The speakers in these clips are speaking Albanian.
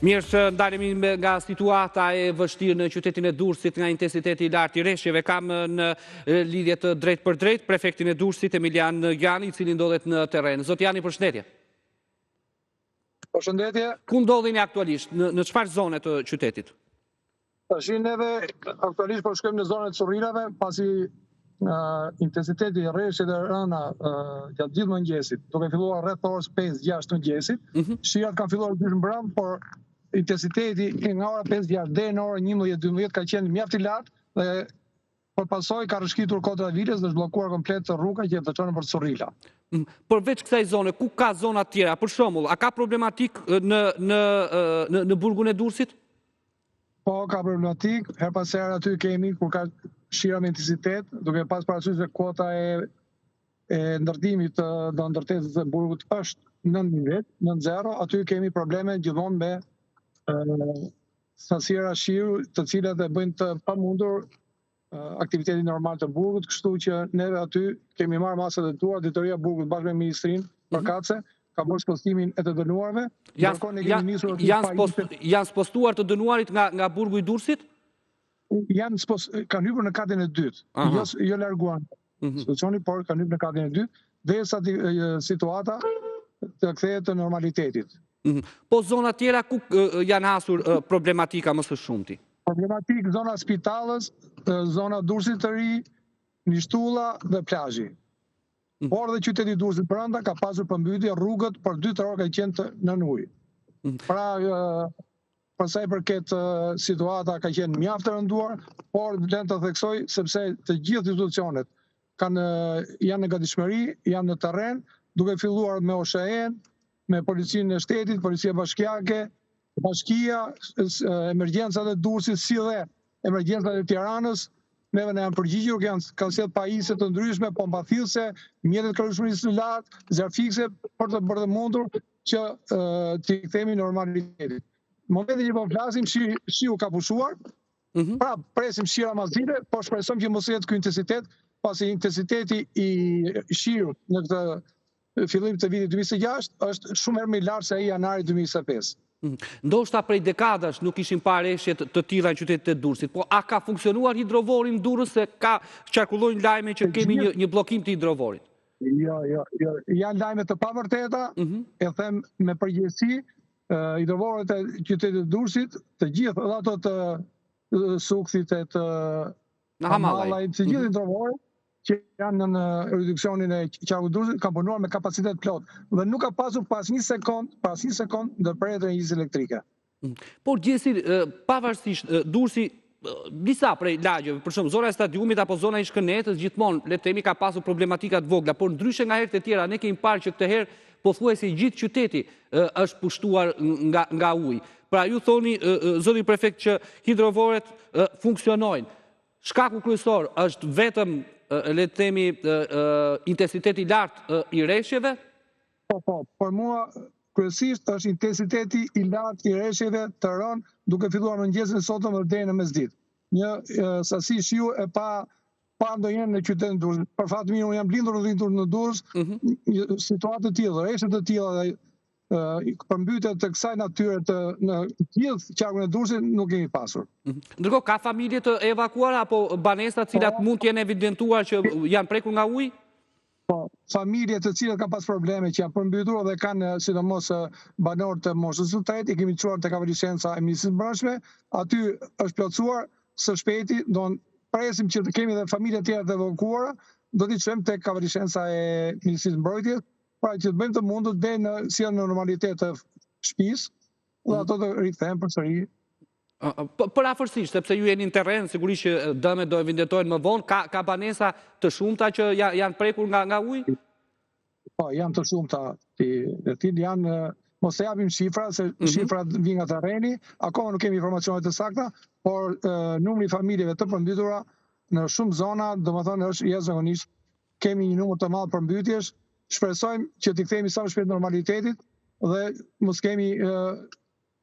Mirë që ndalemi nga situata e vështirë në qytetin e Durrësit nga intensiteti i lartë i rreshjeve. Kam në lidhje të drejt për drejt prefektin e Durrësit Emilian Jani, i cili ndodhet në terren. Zot Jani, përshëndetje. Përshëndetje. Ku ndodheni aktualisht? Në çfarë zone të qytetit? Tash neve aktualisht po shkojmë në zonën e Çurrinave, pasi intensiteti i rreshjeve të rëna gjatë gjithë mëngjesit, duke filluar rreth orës 5-6 të mëngjesit, shirat kanë filluar të mbrëm, por intensiteti nga ora 5-6 deri në orën 11-12 ka qenë mjaft i lartë dhe përpasoj ka rrëshqitur Kota e Vilës dhe zhbllokuar komplet rruga që të çon për Çurrila. Përveç kësaj zone, ku ka zona tjera? Për shembull, a ka problematik në burgun e Durrësit? Po, ka problematik. Her pas here aty kemi kur ka shira me intensitet, duke pas parasysh se kuota e ndërtimit do ndërtesës së burgut është 9.0, aty kemi probleme gjithmonë me sasiera shiu, të cilat e bëjnë të pamundur aktivitetin normal të burgut, kështu që neve aty kemi marrë masat e duar, drejtoria e burgut bashkë me ministrinë përkatëse ka bërë spostimin e të dënuarve. Janë spostuar të dënuarit nga burgu i Durrësit? Kanë hyrë në katin e dytë, jo larguan institucioni, por kanë hyrë në katin e dytë, derisa situata të kthehet të normalitetit. Po zona tjera ku janë hasur problematika më së shumti? Problematik zona Spitalës, zona Durrësit të Ri, Nishtulla dhe plazhi. Por dhe qyteti Durrësit brenda ka pasur përmbytje, rrugët për 2 orë kanë qenë nën ujë. Pra, për sa i përket situata ka qenë mjaft e rënduar, por vlen të theksoj sepse të gjithë institucionet janë në gatishmëri, janë në terren, duke filluar me OSHE-n, me policinë e shtetit, policia bashkiake, bashkia, emergjencat e Durrësit, si dhe emergjencat e Tiranës, neve ne janë përgjigjur, kanë sjellë pajisje të ndryshme, pompa thithëse, mjetet kryeshmërisë të lartë, zjarfikse për të bërë të mundur që të kthehemi normalitetit. Në momentin që po flasim, shiu ka pushuar, pra presim shira mazile, por shpresojmë që mos jetë ky intensitet, pasi intensiteti i shiut në këtë fillim të vitit 2026 është shumë herë më i lartë se ai i janarit 2025. Ndoshta prej dekadash nuk ishin parë rreshje të tilla në qytetin e Durrësit, po a ka funksionuar hidrovori në Durrës se ka qarkullojnë lajme që kemi një bllokim të hidrovorit? Jo, janë lajme të pavërteta, e them me përgjegjësi, hidrovorët e qytetit të Durrësit, të gjithë edhe ato të Sukthit e të Hamallajt, të gjithë hidrovorët që janë në reduksionin e qarkut Durrësit kanë punuar me kapacitet plot dhe nuk ka pasur pas një sekond ndërprerje të energjisë elektrike. Por gjithsesi, pavarësisht Durrësi disa prej lagjeve, për shembull zona e stadiumit apo zona e Shkënetës, gjithmonë le të themi ka pasur problematika të vogla, por ndryshe nga herët e tjera ne kemi parë që këtë herë pothuajse gjithë qyteti është pushtuar nga uji. Pra ju thoni, zoti prefekt, që hidrovoret funksionojnë. Shkaku kryesor është vetëm le të themi intensiteti i lartë i rreshjeve? Po, për mua kryesisht është intensiteti i lartë i rreshjeve të rënë duke filluar mëngjesin e sotëm dhe deri në mesditë. Një sasi shiu e pa ndonjëherë në qytetin e Durrësit. Për fat mirë, unë jam blindur në Durrës, një situatë të tillë, rreshje të tilla dhe përmbytje të kësaj natyre në gjithë qarkun e Durrësit nuk kemi pasur. Ndërkohë, ka familje të evakuara apo banesa të cilat mund të jenë evidentuar që janë prekur nga uji? Po, familje të cilat kanë pas probleme që janë përmbytur dhe kanë sidomos banorë të moshës së tretë, i kemi çuar tek licenca e Ministrisë së Brendshme, aty është plotësuar së shpejti, do presim që të kemi edhe familje tjera të evakuara, do t'i çojmë tek licenca e Ministrisë së Mbrojtjes, pra që të bëjmë të mundur deri në normalitet të shtëpisë dhe ato të rikthehen përsëri. Për afërsisht, sepse ju jeni në terren, sigurisht që dëmet do evidentohen më vonë, ka banesa të shumta që janë prekur nga uji? Po, janë të shumta, janë, mos e japim shifra, se shifrat vijnë nga terreni, akoma nuk kemi informacione të sakta, por numri i familjeve të përmbytura në shumë zona, domethënë është jashtëzakonisht, kemi një numër të madh përmbytjesh, shpresojmë që t'i kthehemi sa më shpejt normalitetit dhe mos kemi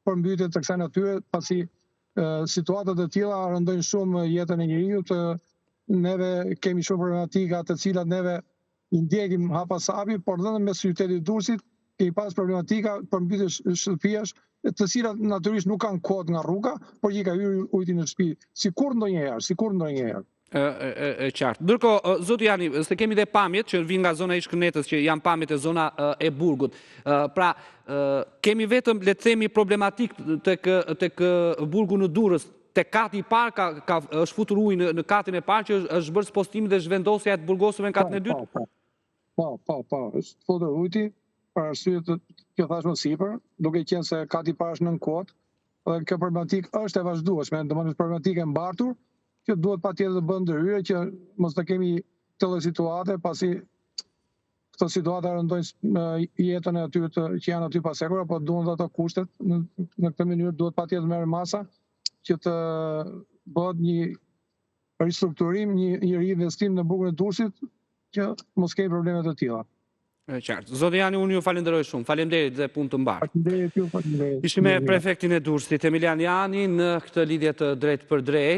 përmbytje të kësaj natyre, pasi situatat e tilla rëndojnë shumë jetën e njeriut. Neve kemi shumë problematika të cilat neve i ndjekim hapa sapi, por edhe në mes qytetit të Durrësit kemi pas problematika përmbytje shtëpiash të cilat natyrisht nuk kanë kod nga rruga, por që i ka hyrë ujti në shtëpi, sikur ndonjëherë. E qartë. Ndërkohë, zoti Jani, se kemi dhe pamjet që vinë nga zona e Shkënetës, që janë pamjet e zona e Burgut. Pra, kemi vetëm, le të themi, problematik tek Burgu në Durrës, te kati i parë është futur ujë në katin e parë që është bërë spostimi dhe zhvendosja e të burgosëve në katin e dytë? Po, është futur ujti, për arsye të kjo thash më sipër, duke qenë se kati i parë është nën kot, dhe kjo problematik është e vazhdueshme, domethënë është problematikë e mbartur, që duhet patjetër të bëhen ndërhyrje që mos të kemi këtë lloj situate, pasi këto situata rëndojnë jetën e atyre që janë aty pas hekur, apo duhen ato kushtet, në këtë mënyrë duhet patjetër merr masa që të bëhet një ristrukturim, një reinvestim në Burgun e Durrësit që mos kemi probleme të tilla. Qartë. Zoti Jani, unë ju falenderoj shumë. Faleminderit dhe punë të mbarë. Faleminderit ju, faleminderit. Ishim me prefektin e Durrësit, Emilian Jani, në këtë lidhje të drejtë për drejtë.